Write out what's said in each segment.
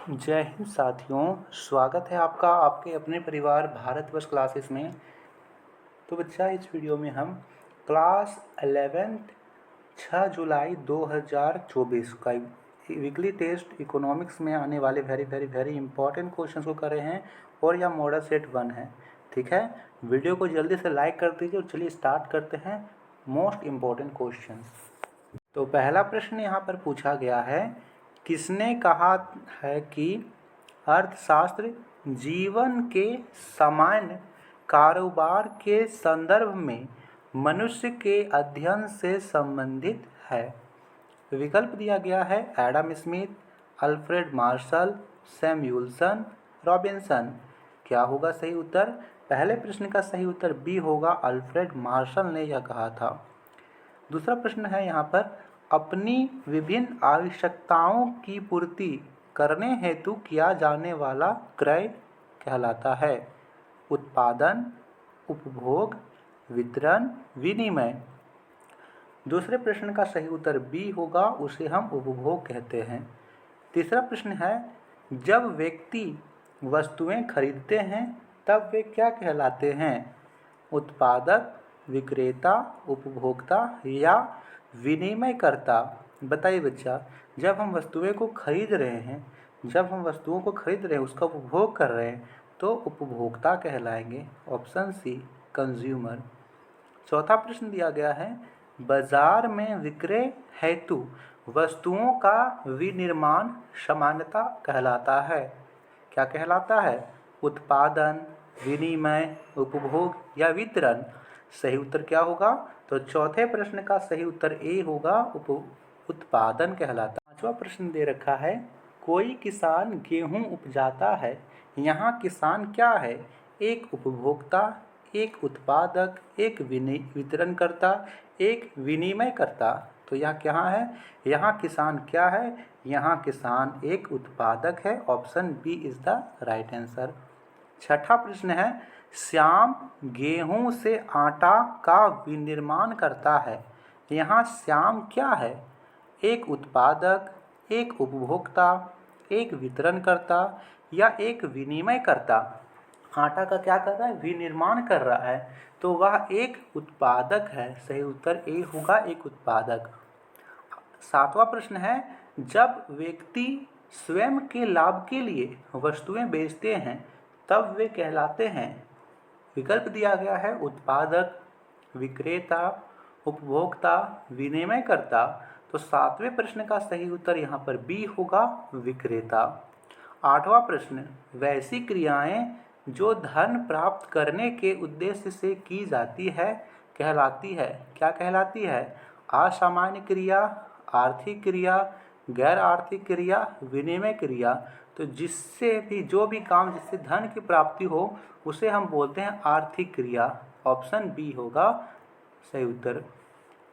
जय हिंद साथियों, स्वागत है आपका आपके अपने परिवार भारतवर्ष क्लासेस में। तो बच्चा, इस वीडियो में हम क्लास 11th 6 जुलाई 2024 का वीकली टेस्ट इकोनॉमिक्स में आने वाले वेरी इंपॉर्टेंट क्वेश्चंस को कर रहे हैं और यह मॉडल सेट 1 है। ठीक है, वीडियो को जल्दी से लाइक कर दीजिए और चलिए स्टार्ट करते हैं मोस्ट इम्पॉर्टेंट क्वेश्चंस। तो पहला प्रश्न यहाँ पर पूछा गया है, किसने कहा है कि अर्थशास्त्र जीवन के सामान्य कारोबार के संदर्भ में मनुष्य के अध्ययन से संबंधित है। विकल्प दिया गया है Adam Smith, Alfred Marshall, Samuelson, Robinson. क्या होगा सही उत्तर? पहले प्रश्न का सही उत्तर बी होगा, अल्फ्रेड मार्शल ने यह कहा था। दूसरा प्रश्न है यहाँ पर, अपनी विभिन्न आवश्यकताओं की पूर्ति करने हेतु किया जाने वाला क्रय कहलाता है? उत्पादन, उपभोग, वितरण, विनिमय। दूसरे प्रश्न का सही उत्तर बी होगा, उसे हम उपभोग कहते हैं। तीसरा प्रश्न है, जब व्यक्ति वस्तुएं खरीदते हैं तब वे क्या कहलाते हैं? उत्पादक, विक्रेता, उपभोक्ता या विनिमयकर्ता। बताइए बच्चा, जब हम वस्तुओं को खरीद रहे हैं, उसका उपभोग कर रहे हैं, तो उपभोक्ता कहलाएंगे। Option C, consumer. चौथा प्रश्न दिया गया है, बाजार में विक्रय हेतु वस्तुओं का विनिर्माण सामान्यता कहलाता है? क्या कहलाता है? उत्पादन, विनिमय, उपभोग या वितरण। सही उत्तर क्या होगा? तो चौथे प्रश्न का सही उत्तर ए होगा, उत्पादन कहलाता। पांचवा प्रश्न दे रखा है, कोई किसान गेहूं उपजाता है, यहाँ किसान क्या है? एक उपभोक्ता, एक उत्पादक, एक वितरणकर्ता, एक विनिमयकर्ता। तो यह क्या है? यहाँ किसान क्या है? यहाँ किसान एक उत्पादक है। Option B is the right answer. छठा प्रश्न है, श्याम गेहूं से आटा का विनिर्माण करता है, यहाँ श्याम क्या है? एक उत्पादक, एक उपभोक्ता, एक वितरणकर्ता या एक विनिमयकर्ता। आटा का क्या कर रहा है? विनिर्माण कर रहा है, तो वह एक उत्पादक है। सही उत्तर ए होगा, एक उत्पादक। सातवां प्रश्न है, जब व्यक्ति स्वयं के लाभ के लिए वस्तुएं बेचते हैं तब वे कहलाते हैं? विकल्प दिया गया है उत्पादक, विक्रेता, उपभोक्ता, विनिमयकर्ता। तो सातवें प्रश्न का सही उत्तर यहाँ पर बी होगा, विक्रेता। आठवां प्रश्न, वैसी क्रियाएं जो धन प्राप्त करने के उद्देश्य से की जाती है कहलाती है? क्या कहलाती है? असामान्य क्रिया, आर्थिक क्रिया, गैर आर्थिक क्रिया, विनिमय क्रिया। तो जो भी काम जिससे धन की प्राप्ति हो उसे हम बोलते हैं आर्थिक क्रिया। ऑप्शन बी होगा सही उत्तर।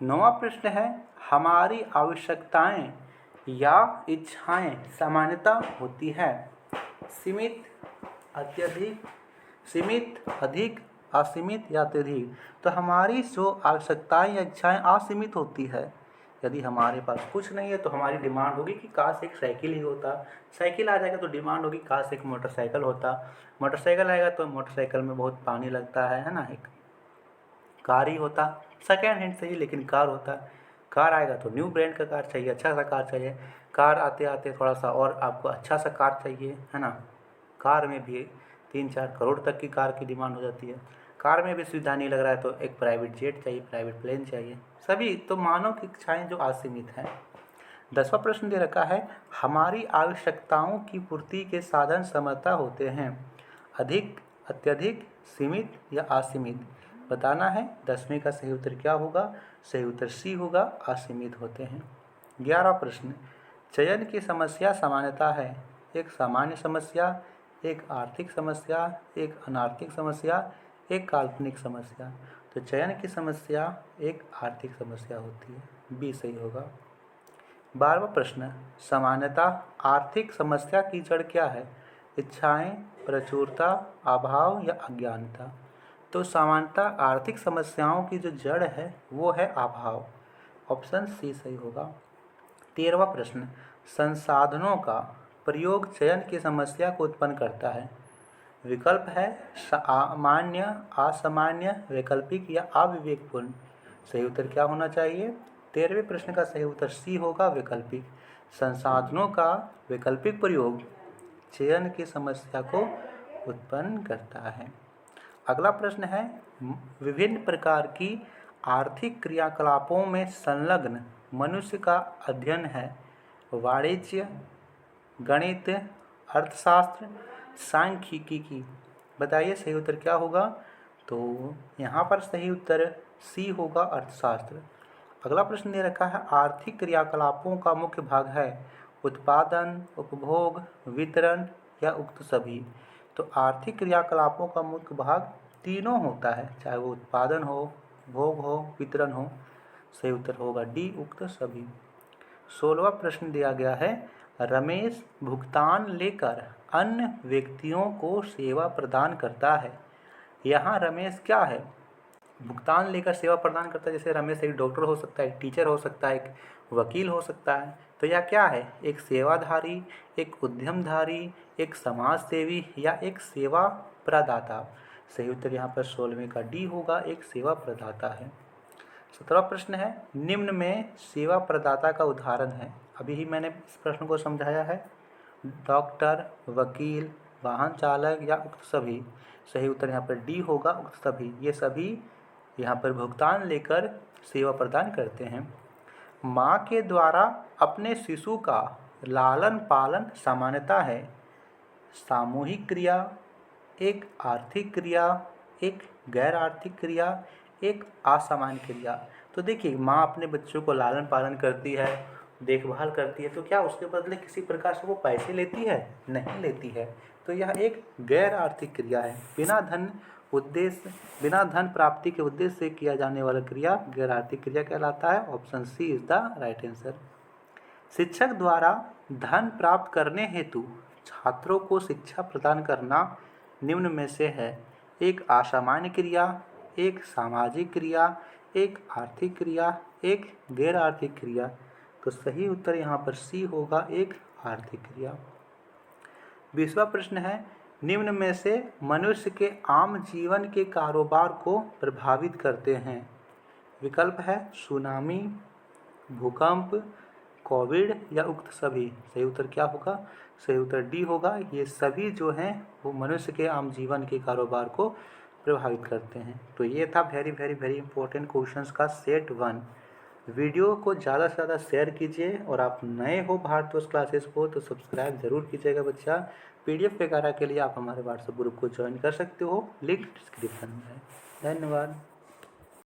नौवां प्रश्न है, हमारी आवश्यकताएं या इच्छाएं सामान्यता होती है? सीमित, अत्यधिक, सीमित, अधिक, असीमित या अत्यधिक। तो हमारी जो आवश्यकताएं या इच्छाएं असीमित होती है। यदि हमारे पास कुछ नहीं है तो हमारी डिमांड होगी कि काश एक साइकिल ही होता। साइकिल आ जाएगा तो डिमांड होगी काश एक मोटरसाइकिल होता। मोटरसाइकिल आएगा तो मोटरसाइकिल में बहुत पानी लगता है ना, एक कार ही होता। सेकेंड हैंड चाहिए लेकिन कार होता। कार आएगा तो न्यू ब्रांड का कार चाहिए, अच्छा सा कार चाहिए। कार आते आते थोड़ा सा और आपको अच्छा सा कार चाहिए, है ना। कार में भी 3-4 करोड़ तक की कार की डिमांड हो जाती है। कार में भी सुविधा नहीं लग रहा है तो एक प्राइवेट जेट चाहिए, प्राइवेट प्लेन चाहिए। सभी तो मानव की इच्छाएं जो असीमित हैं। 10वां प्रश्न दे रखा है, हमारी आवश्यकताओं की पूर्ति के साधन समता होते हैं? अधिक, अत्यधिक, सीमित या असीमित। बताना है। 10वें का सही उत्तर क्या होगा? सही उत्तर सी होगा, असीमित होते हैं। 11वां प्रश्न, चयन की समस्या सामान्यता है? एक सामान्य समस्या, एक आर्थिक समस्या, एक अनार्थिक समस्या, एक काल्पनिक समस्या। तो चयन की समस्या एक आर्थिक समस्या होती है, बी सही होगा। 12वां प्रश्न, सामान्यता आर्थिक समस्या की जड़ क्या है? इच्छाएं, प्रचुरता, अभाव या अज्ञानता। तो सामान्यता आर्थिक समस्याओं की जो जड़ है वो है अभाव। ऑप्शन सी सही होगा। 13वां प्रश्न, संसाधनों का प्रयोग चयन की समस्या को उत्पन्न करता है? विकल्प है सामान्य, असामान्य, वैकल्पिक या अविवेकपूर्ण। सही उत्तर क्या होना चाहिए? 13वें प्रश्न का सही उत्तर सी होगा, वैकल्पिक। संसाधनों का वैकल्पिक प्रयोग चयन की समस्या को उत्पन्न करता है। अगला प्रश्न है, विभिन्न प्रकार की आर्थिक क्रियाकलापों में संलग्न मनुष्य का अध्ययन है? वाणिज्य, गणित, अर्थशास्त्र, सांख्यिकी की। बताइए सही उत्तर क्या होगा? तो यहाँ पर सही उत्तर सी होगा, अर्थशास्त्र। अगला प्रश्न दे रखा है, आर्थिक क्रियाकलापों का मुख्य भाग है? उत्पादन, उपभोग, वितरण या उक्त सभी। तो आर्थिक क्रियाकलापों का मुख्य भाग तीनों होता है, चाहे वो उत्पादन हो, उपभोग हो, वितरण हो। सही उत्तर होगा डी, उक्त सभी। 16वां प्रश्न दिया गया है, रमेश भुगतान लेकर अन्य व्यक्तियों को सेवा प्रदान करता है। यहाँ रमेश क्या है? भुगतान लेकर सेवा प्रदान करता है। जैसे रमेश एक डॉक्टर हो सकता है, एक टीचर हो सकता है, एक वकील हो सकता है। तो यह क्या है? एक सेवाधारी, एक उद्यमधारी, एक समाज सेवी या एक सेवा प्रदाता। सही उत्तर यहाँ पर 16वें का डी होगा, एक सेवा प्रदाता है। 17वां प्रश्न है, निम्न में सेवा प्रदाता का उदाहरण है? अभी ही मैंने इस प्रश्न को समझाया है। डॉक्टर, वकील, वाहन चालक या उक्त सभी। सही उत्तर यहाँ पर डी होगा, उक्त सभी। ये सभी यहाँ पर भुगतान लेकर सेवा प्रदान करते हैं। माँ के द्वारा अपने शिशु का लालन पालन सामान्यतः है? सामूहिक क्रिया, एक आर्थिक क्रिया, एक गैर आर्थिक क्रिया, एक असामान्य क्रिया। तो देखिए, माँ अपने बच्चों को लालन पालन करती है, देखभाल करती है, तो क्या उसके बदले किसी प्रकार से वो पैसे लेती है? नहीं लेती है। तो यह एक गैर आर्थिक क्रिया है। बिना धन प्राप्ति के उद्देश्य से किया जाने वाला क्रिया गैर आर्थिक क्रिया कहलाता है। Option C is the right answer. शिक्षक द्वारा धन प्राप्त करने हेतु छात्रों को शिक्षा प्रदान करना निम्न में से है? एक असामान्य क्रिया, एक सामाजिक क्रिया, एक आर्थिक क्रिया, एक गैर आर्थिक क्रिया। तो सही उत्तर यहाँ पर सी होगा, एक आर्थिक क्रिया। 20वां प्रश्न है, निम्न में से मनुष्य के आम जीवन के कारोबार को प्रभावित करते हैं? विकल्प है सुनामी, भूकंप, कोविड या उक्त सभी। सही उत्तर क्या होगा? सही उत्तर डी होगा। ये सभी जो हैं वो मनुष्य के आम जीवन के कारोबार को प्रभावित करते हैं। तो ये था very very very important questions का सेट 1। वीडियो को ज़्यादा से ज़्यादा शेयर कीजिए और आप नए हो भारतवर्ष क्लासेस को तो सब्सक्राइब ज़रूर कीजिएगा बच्चा। PDF वगैरह के लिए आप हमारे व्हाट्सएप ग्रुप को ज्वाइन कर सकते हो, लिंक डिस्क्रिप्शन में है। धन्यवाद।